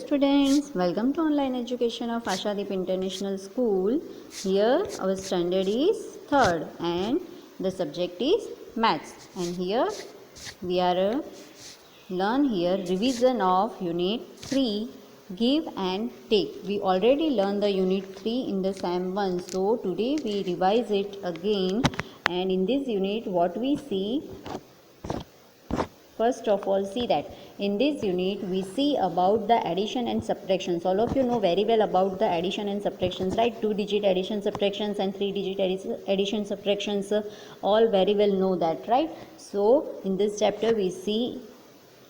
students, welcome to online education of Ashadeep International School. Here our standard is third and the subject is maths, and here we are learn here revision of unit 3 give and take. We already learned the unit 3 in the SAM 1, so today we revise it again, and in this unit what we see, first of all, see that in this unit we see about the addition and subtractions. All of you know very well about the addition and subtractions, right? 2-digit addition subtractions and 3-digit addition subtractions, all very well know that, right? So in this chapter we see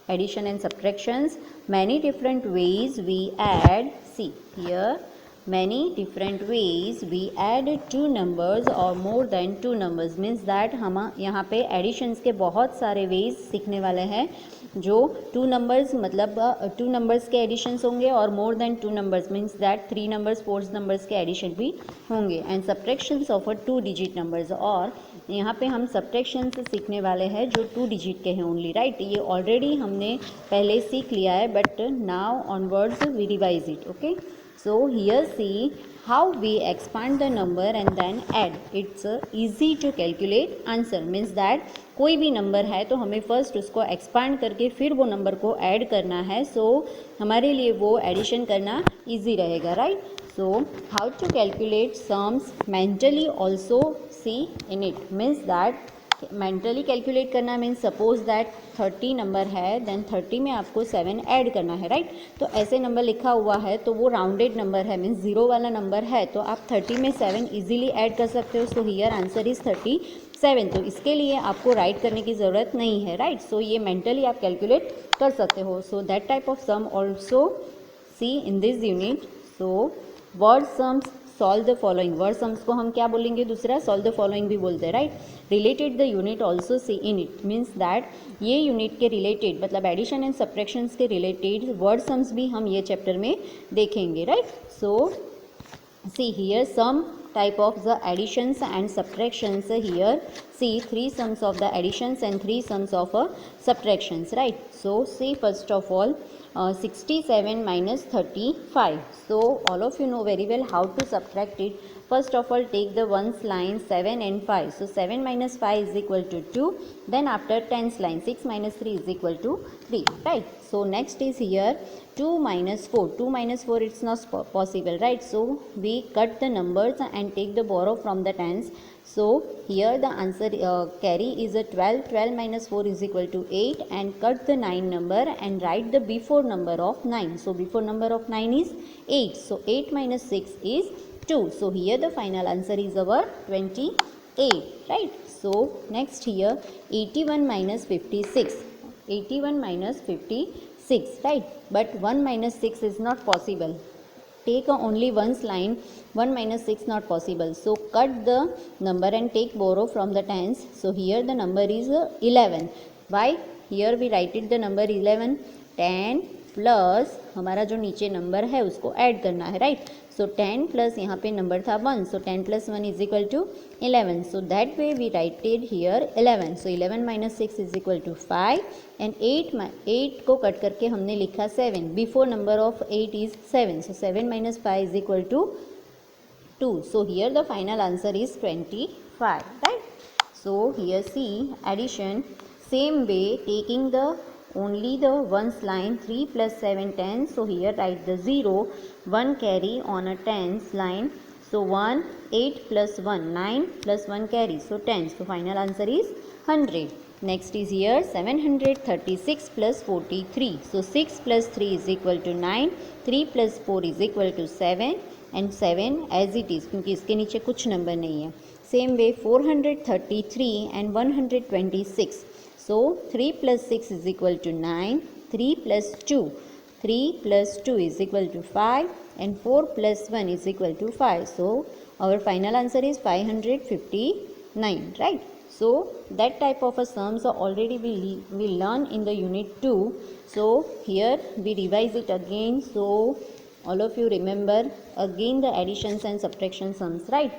addition and subtractions, many different ways we add. See here, many different ways we add two numbers or more than two numbers, means that हम यहाँ पे editions के बहुत सारे veg सीखने वाले हैं, जो टू नंबर्स मतलब टू नंबर्स के एडिशंस होंगे और more than two numbers means that 3 numbers 4 numbers के एडिशन भी होंगे, and subtractions of a 2 digit numbers. और यहाँ पे हम सब्ट्रैक्शंस सीखने वाले हैं जो 2 डिजिट के हैं ओनली, राइट? ये ऑलरेडी हमने पहले सीख लिया है, but now onwards we revise it, okay? So here see how we expand the number and then add. It's easy to calculate answer, means that कोई भी नंबर है तो हमें फर्स्ट उसको एक्सपांड करके फिर वो नंबर को ऐड करना है, सो हमारे लिए वो एडिशन करना इजी रहेगा, right? So how to calculate sums mentally also see in it, means that mentally calculate करना मीन्स सपोज दैट 30 नंबर है, देन 30 में आपको 7 ऐड करना है, राइट? तो ऐसे नंबर लिखा हुआ है तो वो राउंडेड नंबर है, मीन्स 0 वाला नंबर है, तो आप 30 में 7 इजीली ऐड कर सकते हो। So here answer is 37। तो इसके लिए आपको राइट करने की ज़रूरत नहीं है, राइट? सो ये मेंटली आप कैलकुलेट कर सकते हो। So that type of sum also see in this unit. So word sums, solve the following. Word sums को हम क्या बोलेंगे? दूसरा सॉल्व द फॉलोइंग भी बोलते हैं, right? Related the unit also see in it, means that ये unit के रिलेटेड मतलब एडिशन एंड सब्ट्रैक्शंस के रिलेटेड वर्ड सम्स भी हम ये चैप्टर में देखेंगे, right? So see here some type of the additions and subtractions. Here see 3 sums of the additions and 3 sums of subtractions, right? So see first of all 67 minus 35. So all of you know very well how to subtract it. First of all take the ones line 7 and 5. So 7 minus 5 is equal to 2. Then after tens line 6 minus 3 is equal to 3, right? So next is here 2 minus 4. 2 minus 4 it's not possible, right? So we cut the numbers and take the borrow from the tens. So here the answer carry is a 12. 12 minus 4 is equal to 8, and cut the 9 number and write the before number of 9. So before number of 9 is 8. So 8 minus 6 is 2. So here the final answer is our 28, right? So next here 81 minus 56. 81 minus 56, right? But 1 minus 6 is not possible. Take only one's line. 1 minus 6 not possible. So cut the number and take borrow from the tens. So here the number is 11. Why? Here we write it the number 11. 10 plus हमारा जो नीचे number है उसको add करना है, right? सो 10 plus यहाँ पे number था 1, so 10 plus 1 is equal to 11. So that way we writed here 11. So 11 minus 6 is equal to 5, and 8 को कट करके हमने लिखा 7. Before number of 8 is 7. So 7 minus 5 is equal to 2. So here the final answer is 25, right? So here see addition, same way taking the only the ones line 3 plus 7 tens. So here write the 0, 1 carry on a tens line. So 1, 8 plus 1, 9 plus 1 carry. So 10. So final answer is 100. Next is here 736 plus 43. So 6 plus 3 is equal to 9. 3 plus 4 is equal to 7. And 7 as it is, क्योंकि इसके नीचे कुछ नंबर नहीं है. Same way 433 and 126. So 3 plus 6 is equal to 9. 3 plus 2, 3 plus 2 is equal to 5, and 4 plus 1 is equal to 5. So our final answer is 559, right? So that type of a sums already we learn in the unit 2. So here we revise it again. So all of you remember again the additions and subtraction sums, right?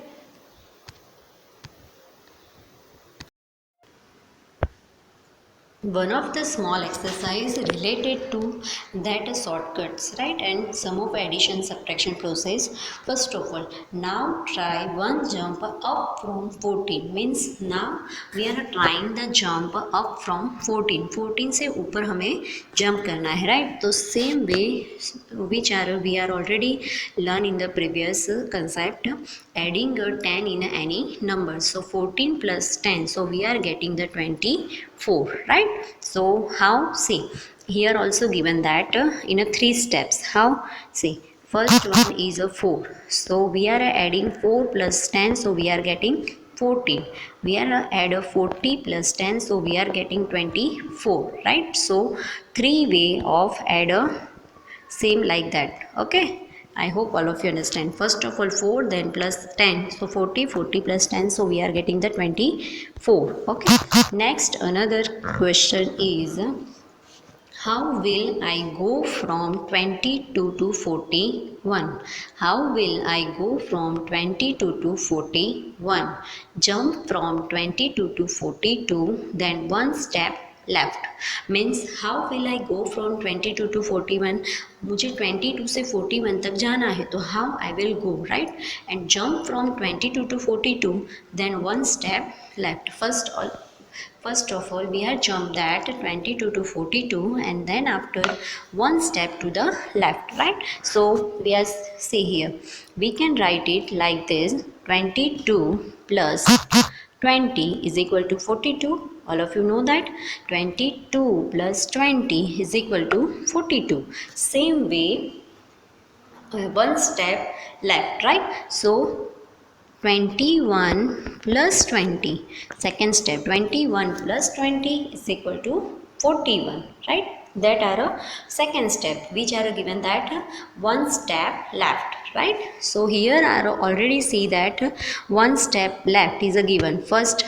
one of the small exercise related to that shortcuts, right, and some of addition subtraction process. First of all, now try one jump up from 14, means now we are trying the jump up from 14 से ऊपर हमें jump करना है, right? तो same way which are we are already learn in the previous concept, adding a 10 in any number. So 14 plus 10, so we are getting the 24, right? So how, see here also given that in a 3 steps. How, see first one is a 4, so we are adding 4 plus 10, so we are getting 14. We are add a 40 plus 10, so we are getting 24, right? So 3 way of add a same like that, okay? I hope all of you understand. First of all 4, then plus 10, so 40, 40 plus 10, so we are getting the 24, okay? Next, another question is, how will I go from 22 to 41? How will I go from 22 to 41? Jump from 22 to 42, then one step left. Means how will I go from 22 to 41? मुझे 22 से 41 तक जाना है, तो how I will go, right? And jump from 22 to 42, then one step left. First of all, we have jumped that 22 to 42, and then after one step to the left, right? So we are, see here, we can write it like this: 22 plus 20 is equal to 42. All of you know that 22 plus 20 is equal to 42. Same way, one step left, right? So 21 plus 20, second step, 21 plus 20 is equal to 41, right? That are a second step, which are given that one step left, right? So here I already see that one step left is a given. First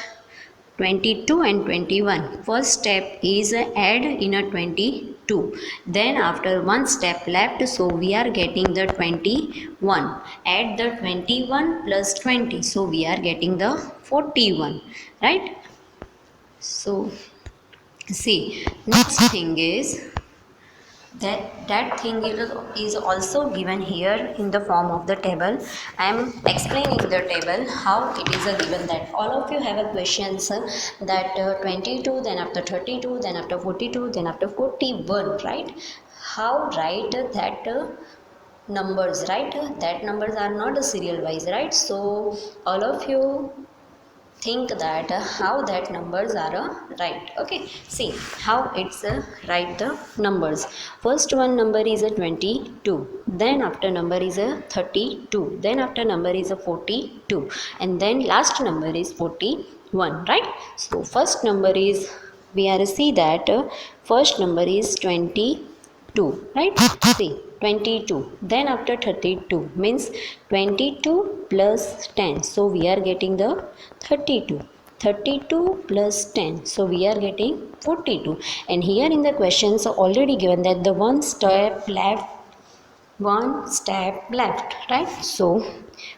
22 and 21, first step is add in a 22, then after one step left, so we are getting the 21, add the 21 plus 20, so we are getting the 41, right? So see, next thing is that thing is also given here in the form of the table. I am explaining the table how it is a given. That all of you have a questions that 22, then after 32, then after 42, then after 41, right? How write that numbers, right? That numbers are not a serial wise, right? So all of you think that how that numbers are right, okay? See how it's write the numbers. First one number is a 22, then after number is a 32, then after number is a 42, and then last number is 41, right? So first number is, we are see that first number is 22, right? See 22, then after 32 means 22 plus 10, so we are getting the 32, 32 plus 10, so we are getting 42. And here in the questions already given that the one step left, right? So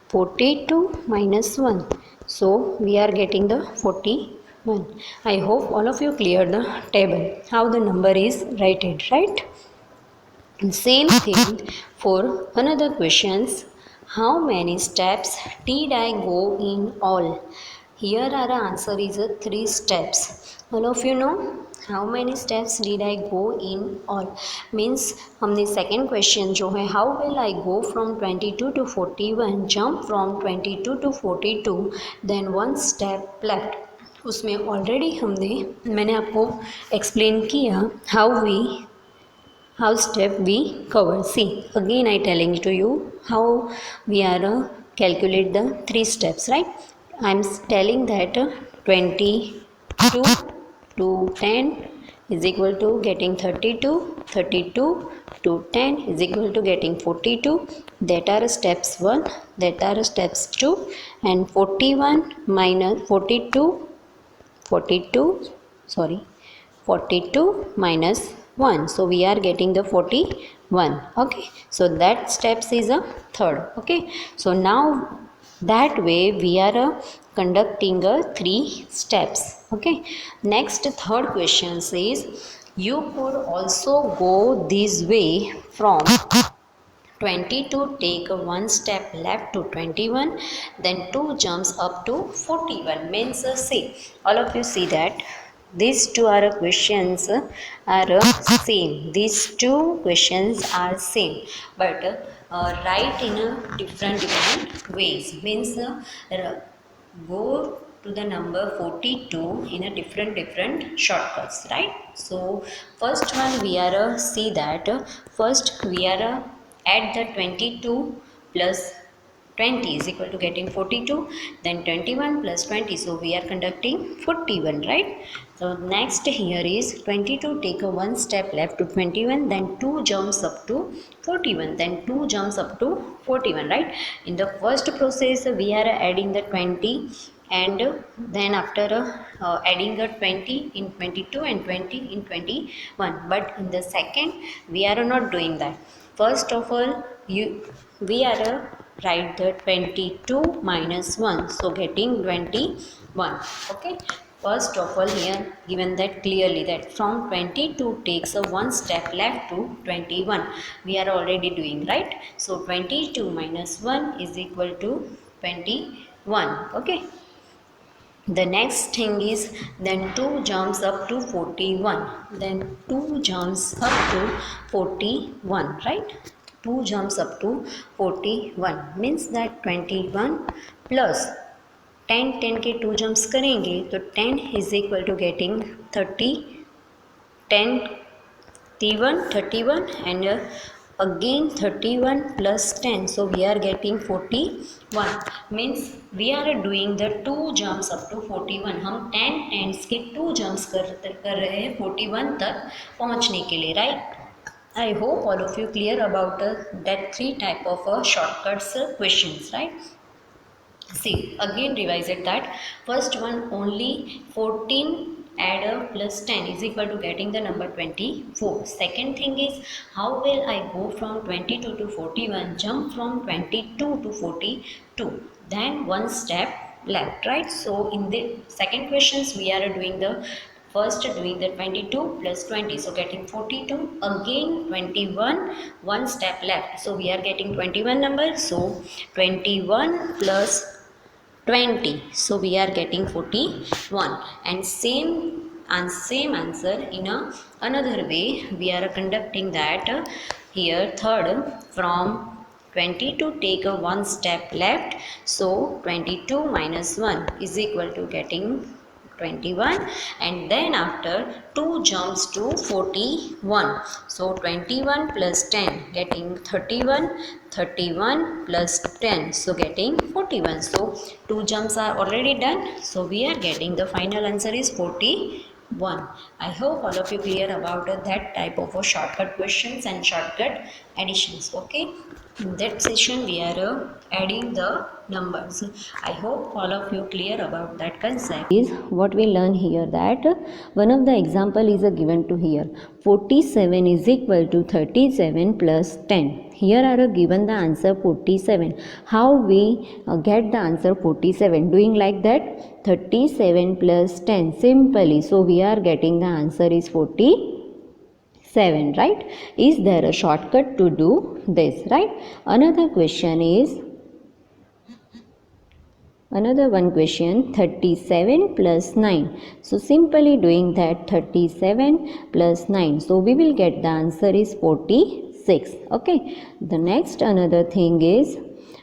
42 minus 1, so we are getting the 41. I hope all of you cleared the table how the number is written, right? Same thing for another questions. How many steps did I go in all? Here our answer is 3 steps. All of you know how many steps did I go in all? Means हमने second question जो है how will I go from 22 to 41, jump from 22 to 42, then one step left. उसमें already मैंने आपको explain किया how step we cover. See again I telling to you how we are calculate the 3 steps, right? I am telling that 22 to 10 is equal to getting 32, 32 to 10 is equal to getting 42. That are steps 1, that are steps 2, and 41 minus 42 minus 1, so we are getting the 41, okay? So that steps is a third, okay? So now that way we are conducting a 3 steps. Okay, next third question says you could also go this way from 22 take one step left to 21, then 2 jumps up to 41. Means see, all of you see that these two are questions are same. These two questions are same, but write in a different ways. Means go to the number 42 in a different shortcuts, right? So first one we are see that first we are add the 22 plus 20 is equal to getting 42, then 21 plus 20, so we are conducting 41, right? So next here is 22 take a one step left to 21, then 2 jumps up to 41, then 2 jumps up to 41, right? In the first process we are adding the 20, and then after adding a 20 in 22 and 20 in 21, but in the second we are not doing that. First of all, we are write the 22 minus 1, so getting 21. Okay, first of all here given that clearly that from 22 takes a one step left to 21, we are already doing, right? So 22 minus 1 is equal to 21. Okay, the next thing is then 2 jumps up to 41, then 2 jumps up to 41, right? 2 jumps up to 41 means that 21 plus 10 के 2 jumps करेंगे तो 10 is equal to getting 30, 10 31 and again 31 plus 10, so we are getting 41. means we are doing the 2 jumps up to 41. हम 10 tense के 2 jumps कर रहे हैं 41 तक पहुंचने के लिए, right? I hope all of you clear about that 3 type of shortcuts questions, right? See, again revise it that first one only 14 add plus 10 is equal to getting the number 24. Second thing is how will I go from 22 to 41, jump from 22 to 42, then one step left, right? So in the second questions we are doing the first doing the 22 plus 20, so getting 42, again 21, one step left, so we are getting 21 number, so 21 plus 20, so we are getting 41. And same answer in another way we are conducting that here third from 22 take a one step left, so 22 minus 1 is equal to getting 21, and then after 2 jumps to 41, so 21 plus 10 getting 31, 31 plus 10, so getting 41. So 2 jumps are already done, so we are getting the final answer is 41. I hope all of you clear about that type of shortcut questions and shortcut additions. Okay, in that session we are adding the numbers. I hope all of you clear about that concept. Is what we learn here that one of the example is given to here 47 is equal to 37 plus 10. Here are given the answer 47. How we get the answer 47? Doing like that 37 plus 10 simply, so we are getting the answer is 47, right? Is there a shortcut to do this, right? Another question is another one question 37 plus 9, so simply doing that 37 plus 9, so we will get the answer is 46. Okay, the next another thing is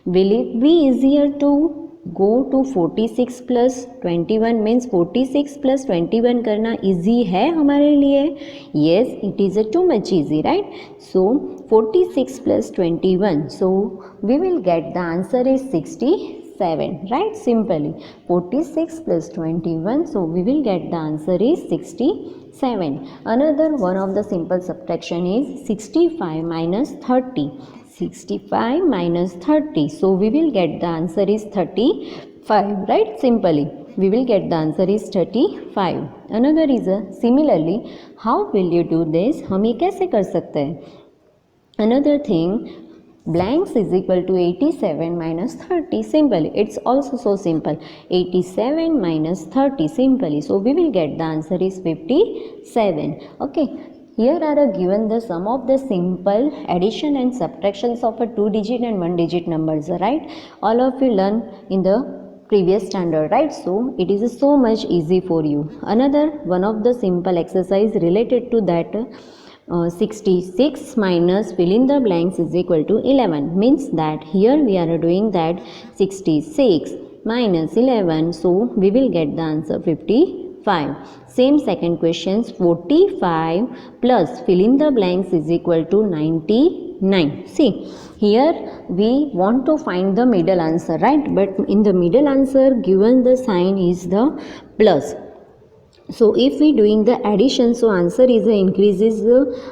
will it be easier to go to 46 plus 21, means 46 plus 21 करना easy है हमारे लिए? Yes, it is too much easy, right? So 46 plus 21, so we will get the answer is 67, right? Simply 46 plus 21, so we will get the answer is 67. Another one of the simple subtraction is 65 minus 30. 65 minus 30, so we will get the answer is 35, right? Simply we will get the answer is 35. Another is similarly how will you do this? हम ये कैसे कर सकते हैं? Another thing blanks is equal to 87 minus 30. Simple. It's also so simple. 87 minus 30 simply. So we will get the answer is 57. Okay. Here are given the sum of the simple addition and subtractions of a 2-digit and 1-digit numbers, right? All of you learn in the previous standard, right? So it is so much easy for you. Another one of the simple exercise related to that, 66 minus fill in the blanks is equal to 11, means that here we are doing that 66 minus 11, so we will get the answer 55. Same second questions, 45 plus fill in the blanks is equal to 99. See, here we want to find the middle answer, right? But in the middle answer given the sign is the plus. So if we doing the addition, so answer is increases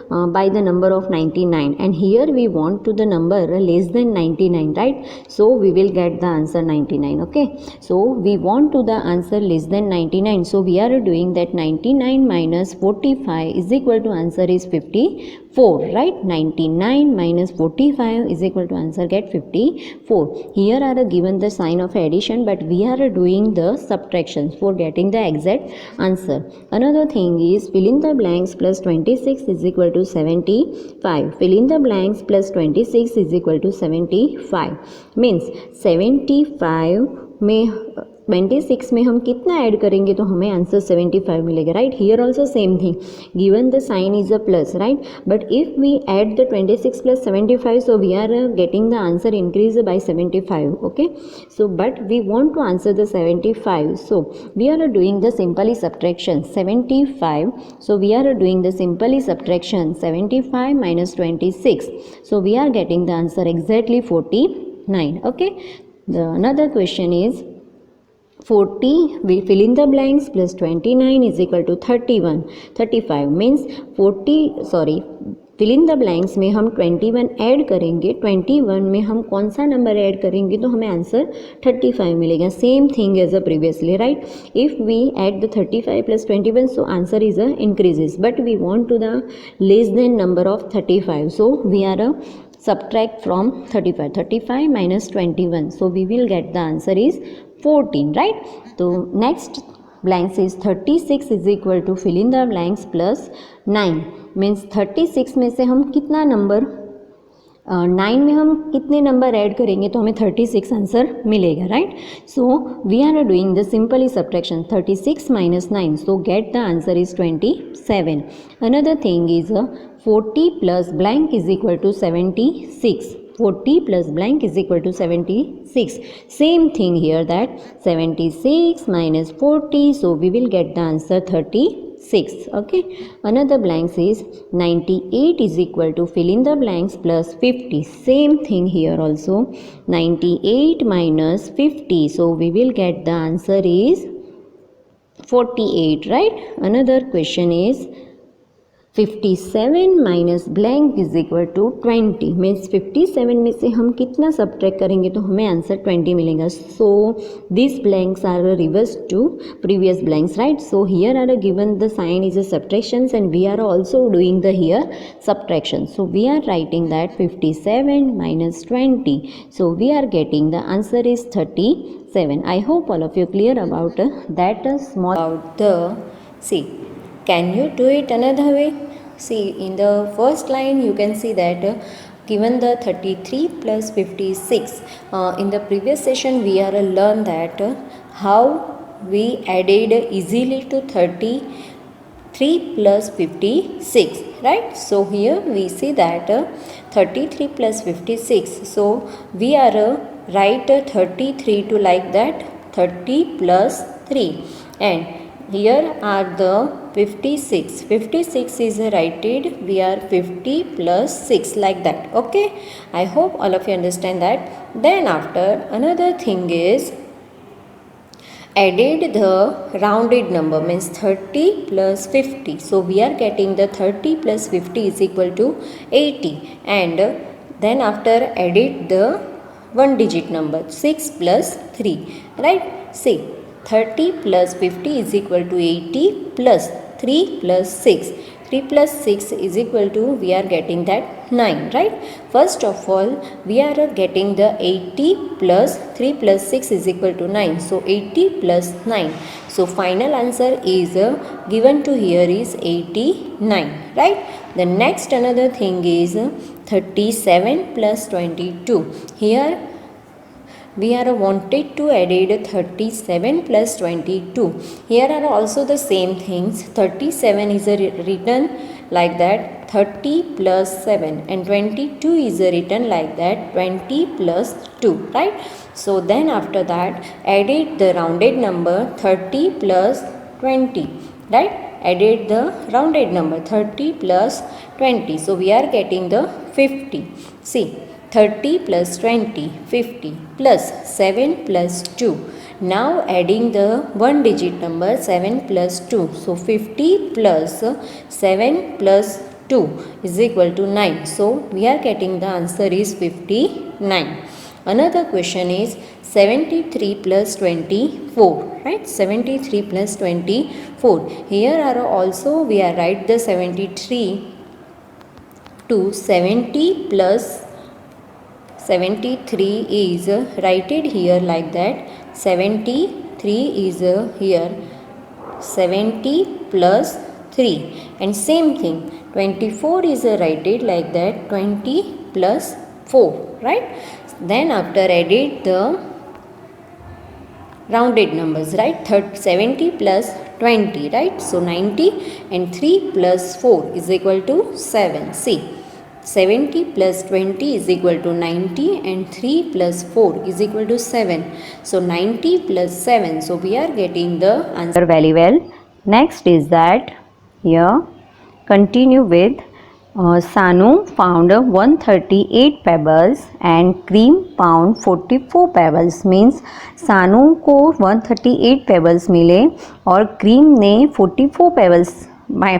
by the number of 99, and here we want to the number less than 99, right? So we will get the answer 99. Okay, so we want to the answer less than 99, so we are doing that 99 minus 45 is equal to answer is 54, right? 99 minus 45 is equal to answer get 54. Here are given the sign of addition, but we are doing the subtractions for getting the exact answer. Another thing is fill in the blanks plus 26 is equal to 75. Fill in the blanks plus 26 is equal to 75, means 75 में 26 में हम कितना add करेंगे तो हमें answer 75 मिलेगा, right? Here also same thing, given the sign is a plus, right? But if we add the 26 plus 75, so we are getting the answer increase by 75. Okay, so but we want to answer the 75, so we are doing the simply subtraction 75. So we are doing the simply subtraction 75 minus 26, so we are getting the answer exactly 49. Okay, the another question is 40, we fill in the blanks plus 29 is equal to 31. 35 means 40, sorry, fill in the blanks में हम 21 add करेंगे, 21 में हम कौन सा number add करेंगे तो हमें आंसर 35 मिलेगा. Same thing as a previously, right? If we add the 35 plus 21, so answer is a increases, but we want to the less than number of 35, so we are a subtract from 35. 35 minus 21, so we will get the answer is 14, right? So next blanks is 36 is equal to fill in the blanks plus 9, means 36 में से हम कितना number 9 में हम कितने number add करेंगे तो हमें 36 आंसर मिलेगा, right? So we are doing the simply subtraction 36 minus 9, so get the answer is 27. Another thing is 40 plus blank is equal to 76. 40 plus blank is equal to 76. Same thing here, that 76 minus 40, so we will get the answer 36. Okay, another blanks is 98 is equal to fill in the blanks plus 50. Same thing here also, 98 minus 50, so we will get the answer is 48, right? Another question is 57 minus blank is equal to 20, means 57 में से हम कितना subtract करेंगे तो हमें answer 20 मिलेगा. So this blanks are reverse to previous blanks, right? So here are given the sign is a subtractions and we are also doing the here subtraction. So we are writing that 57 minus 20, so we are getting the answer is 37. I hope all of you clear about that small about the see. Can you do it another way? See, in the first line you can see that given the 33 plus 56, in the previous session we are learned that how we added easily to 33 plus 56, right? So here we see that 33 plus 56, so we are write 33 to like that 30 plus 3, and here are the 56. 56 is writed, we are 50 plus 6 like that. Okay, I hope all of you understand that. Then after another thing is added the rounded number, means 30 plus 50. So we are getting the 30 plus 50 is equal to 80, and then after added the one digit number 6 plus 3, right? See, 30 plus 50 is equal to 80 plus 3 plus 6. 3 plus 6 is equal to, we are getting that 9, right? First of all, we are getting the 80 plus 3 plus 6 is equal to 9. So 80 plus 9. So final answer is given to here is 89, right? The next another thing is 37 plus 22. Here we are wanted to add 37 plus 22. Here are also the same things. 37 is written like that 30 plus 7, and 22 is written like that 20 plus 2, right? So then after that added the rounded number 30 plus 20, right? Added the rounded number 30 plus 20. So we are getting the 50. See, 30 plus 20, 50 plus 7 plus 2. Now adding the one digit number 7 plus 2. So 50 plus 7 plus 2 is equal to 9. So we are getting the answer is 59. Another question is 73 plus 24, right? 73 plus 24. Here are also we are write the 73 to 70 plus 73 is written here like that. 73 is here 70 plus 3, and same thing 24 is written like that 20 plus 4, right? Then after added the rounded numbers, right? 70 plus 20, right? So 90, and 3 plus 4 is equal to 7. See, 70 plus 20 is equal to 90, and 3 plus 4 is equal to 7. So 90 plus 7. So we are getting the answer very well. Next is that here continue with Sanu found 138 pebbles and Cream found 44 pebbles. Means सानू को 138 pebbles मिले और क्रीम ने 44 pebbles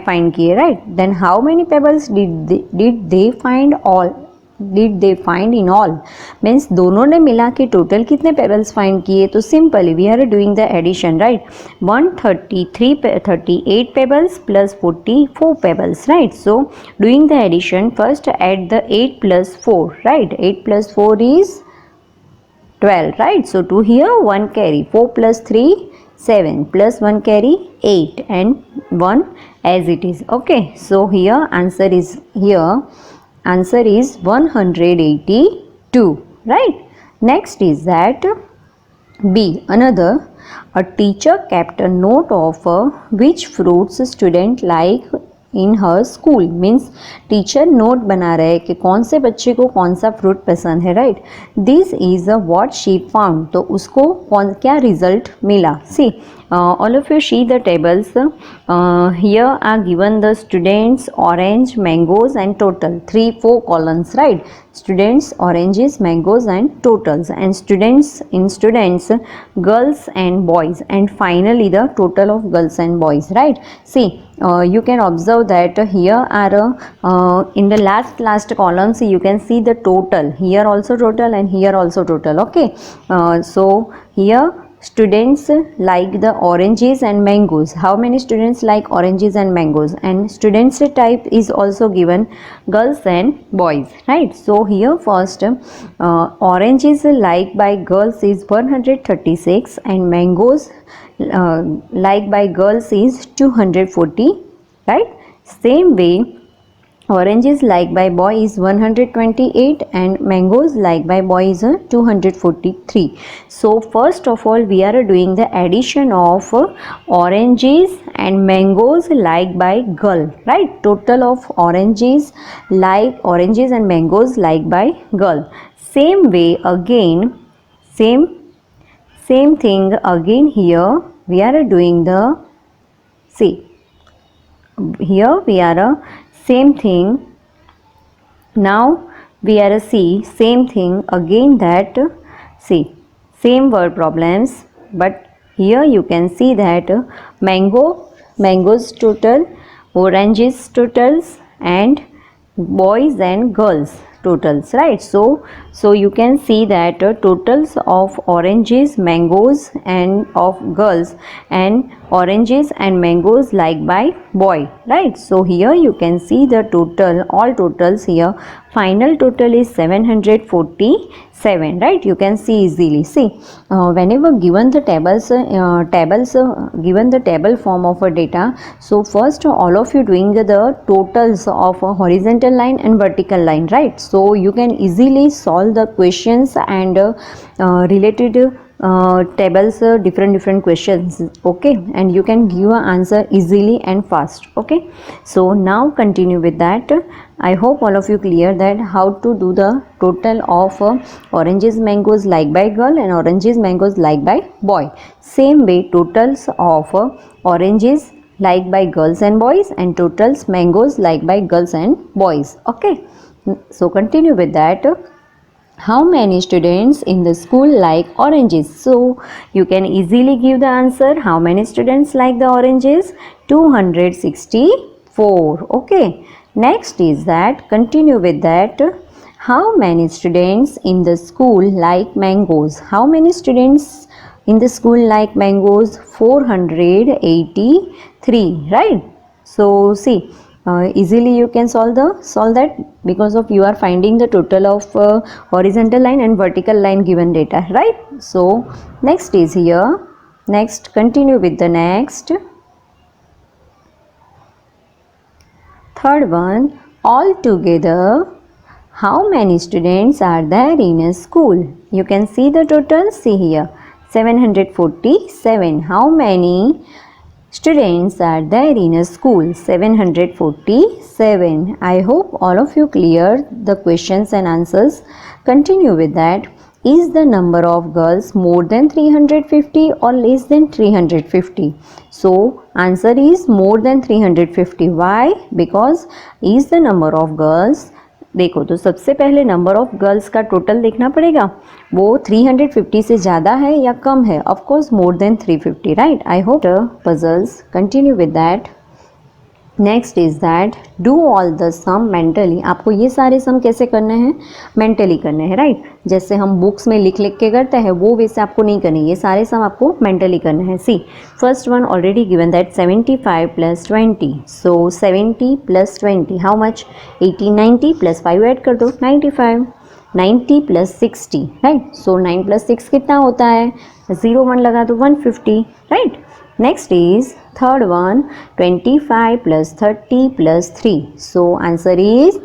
find किए, right? Then how many pebbles did they find all, did they find in all? Means दोनों ने मिला के टोटल कितने पेबल्स फाइंड किए? तो simply we are doing the addition, right? 138 pebbles plus 44 pebbles, right? So doing the addition, first add the 8 plus 4, right? 8 plus 4 is 12, right? So 2 here, 1 carry, 4 plus 3 7 plus 1 carry 8, and 1 as it is. Okay, so here answer is 182, right? Next is that B, another, a teacher kept a note of which fruits student like in her school. Means teacher note बना रहे कि कौन से बच्चे को कौन सा fruit पसंद है, right? This is a what she found, तो उसको क्या रिजल्ट मिला? सी, all of you see the tables. Here are given the students, orange, mangoes and total, 3-4 columns, right? Students, oranges, mangoes and totals, and students, in students, girls and boys, and finally the total of girls and boys, right? See, you can observe that here are in the last columns you can see the total, here also total and here also total. Okay, so here students like the oranges and mangoes. How many students like oranges and mangoes? And students type is also given girls and boys, right? So here first oranges like by girls is 136 and mangoes like by girls is 240, right? Same way oranges like by boy is 128 and mangoes like by boy is 243. So first of all we are doing the addition of oranges and mangoes like by girl, right? Total of oranges and mangoes like by girl. Same way again, same thing again here we are doing the, see, here we are same thing. Now we are see same thing again, that see same word problems, but here you can see that mangoes total, oranges totals and boys and girls, totals, right? So you can see that totals of oranges, mangoes and of girls, and oranges and mangoes like by boy, right? So here you can see the total, all totals here. Final total is 747, right? You can see easily. See, whenever given the given the table form of a data, so first all of you doing the totals of a horizontal line and vertical line, right? So you can easily solve the questions and related tables, different questions, okay, and you can give an answer easily and fast, okay. So now continue with that. I hope all of you clear that how to do the total of oranges, mangoes like by girl and oranges, mangoes like by boy. Same way totals of oranges like by girls and boys and totals mangoes like by girls and boys, okay. So continue with that. How many students in the school like oranges? So you can easily give the answer. How many students like the oranges? 264. Okay. Next is that, continue with that. How many students in the school like mangoes? How many students in the school like mangoes? 483, right? So see, easily you can solve that because of you are finding the total of horizontal line and vertical line given data, right? So next is here. Next, continue with the next. Third one, all together how many students are there in a school? You can see the total. See here, 747. How many students are there in a school? 747. I hope all of you clear the questions and answers. Continue with that. Is the number of girls more than 350 or less than 350? So answer is more than 350. Why? Because is the number of girls, देखो तो सबसे पहले number of girls का total देखना पड़ेगा, वो 350 से ज़्यादा है या कम है. Of course more than 350, right. I hope puzzles. Continue with that. Next is that do all the sum mentally. आपको ये सारे सम कैसे करने हैं? मेंटली करने हैं, राइट. जैसे हम बुक्स में लिख लिख के करते हैं वो वैसे आपको नहीं करने, ये सारे सम आपको मेंटली करने हैं. See first one already given that 75 + 20. So 70 + 20 how much? 80. 90 + 5 add कर दो, 95. 90 + 60, राइट. सो 9 + 6 कितना होता है? 0 1 लगा दो, 150, right. Next is third one, 25 + 30 + 3. So answer is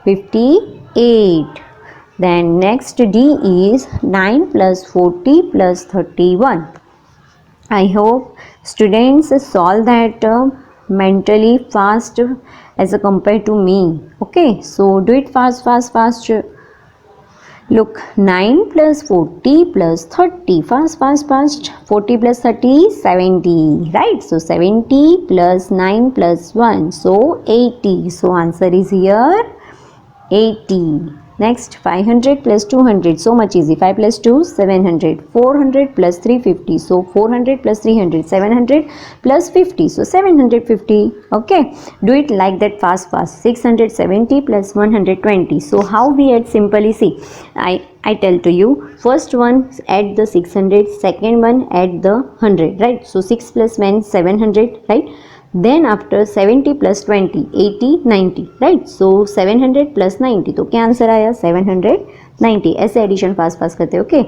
58. Then next D is 9 + 40 + 31. I hope students solve that mentally fast as compared to me. Okay, so do it fast. Look, 9 + 40 + 30. Fast. 40 + 30, 70. Right? So 70 + 9 + 1. So 80. So answer is here 80. Next, 500 + 200. So much easy. 5 + 2, 700. 400 + 350. So 400 + 300. 700 + 50. So 750. Okay. Do it like that fast. 670 + 120. So how we add? Simply see. I tell to you. First one add the 600. Second one add the 100. Right. So 6 + 1 700. Right. Then after 70 + 20, 80, 90, right? So 700 + 90, तो क्या answer आया? 790. ऐसे addition fast करते हैं, okay.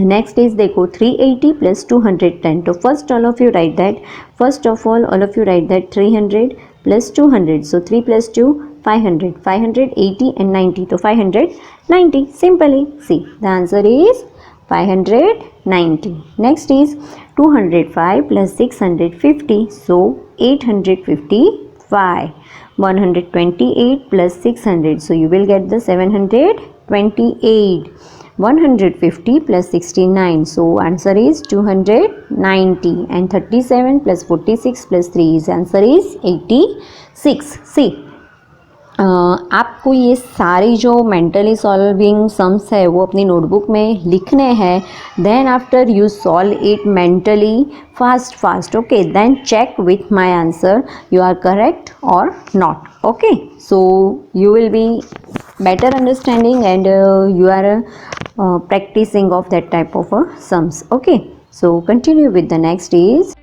Next is देखो 380 + 210. तो first all of you right that. First of all of you right that 300 + 200. So 3 + 2, 500. 500, 80 and 90. तो 590. Simply see the answer is 590. Next is 205 + 650. So 855. 128 + 600. So you will get the 728. 150 + 69. So answer is 290. And 37 + 46 + 3 is answer is 86. See. आपको ये सारी जो mentally solving sums है वो अपनी notebook में लिखने हैं. Then after you solve it mentally fast. Okay. Then check with my answer you are correct और not. Okay. So you will be better understanding, and you are practicing of that type of sums. Okay, so continue with the next is